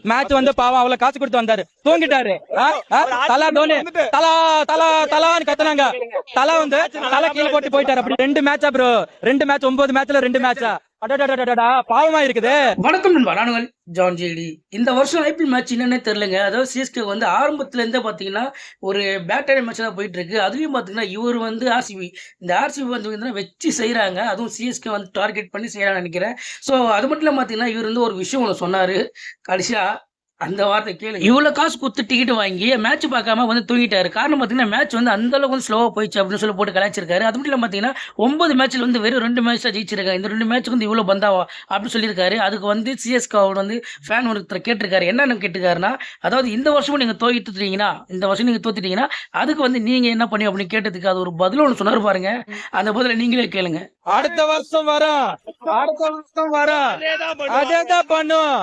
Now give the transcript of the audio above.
Match வந்து பாவம் அவ்வளவு காசு கொடுத்து வந்தாரு, தூங்கிட்டாரு. தலா தோனி தலா தலா தலான்னு கத்துனாங்க. தலா வந்து தலா கீழே போட்டு போயிட்டாரு. அப்படி 2 மேட்சா ப்ரோ, 2 மேட்ச் 9 மேட்ச்ல 2 மேட்சா, பாவமா இருக்குது. வணக்கம் நண்பா, நானுங்கள் ஜான் ஜேடி. இந்த வருஷம் ஐபிஎல் மேட்ச் என்னன்னே தெரியலங்க. அதாவது சிஎஸ்கே வந்து ஆரம்பத்துல இருந்தே பாத்தீங்கன்னா ஒரு பேட்டரி மேட்ச் தான் போயிட்டு இருக்கு. அதுலயும் பாத்தீங்கன்னா இவர் வந்து ஆர்சிபி, இந்த ஆர்சிபி வந்து வச்சு செய்யறாங்க. அதுவும் சிஎஸ்கே வந்து டார்கெட் பண்ணி செய்யறாங்க நினைக்கிறேன். ஸோ அது மட்டும் இல்லாம பாத்தீங்கன்னா இவர் வந்து ஒரு விஷயம் ஒன்று சொன்னாரு கடைசியா. அந்த வார்த்தை கேளு. இவ்வளவு காசு கொடுத்து டிக்கெட் வாங்கி மேட்ச் பார்க்காம வந்து தூங்கிட்டாரு. காரணம் பாத்தீங்கன்னா மேட்ச் வந்து அந்த அளவுக்கு வந்து ஸ்லோவா போயிடுச்சு அப்படின்னு சொல்லி போட்டு கலாச்சிருக்காரு. அது மட்டும் இல்லாம பாத்தீங்கன்னா 9 மேட்ச்ல வந்து வெறும் 2 மேட்ச் தான் ஜெயிச்சிருக்காங்க. இந்த 2 மேட்ச்சுக்கு வந்து இவ்வளவு பந்தாவா அப்படின்னு சொல்லியிருக்காரு. அதுக்கு வந்து சிஎஸ்கே வந்து ஃபேன் ஒருத்தர் கேட்டிருக்காரு. என்னன்னு கேட்டிருக்காருன்னா, அதாவது இந்த வருஷமும் நீங்க தோத்துட்டீங்கன்னா, இந்த வருஷம் நீங்க தோத்துட்டீங்கன்னா அதுக்கு வந்து நீங்க என்ன பண்ணி அப்படின்னு கேட்டதுக்கு அது ஒரு பதில் ஒன்று சொன்னாரு பாருங்க. அந்த பதில நீங்களே கேளுங்க. அடுத்த வருஷம் வரும், அடுத்த வருஷம் வரும், அதேதான் பண்ணும்.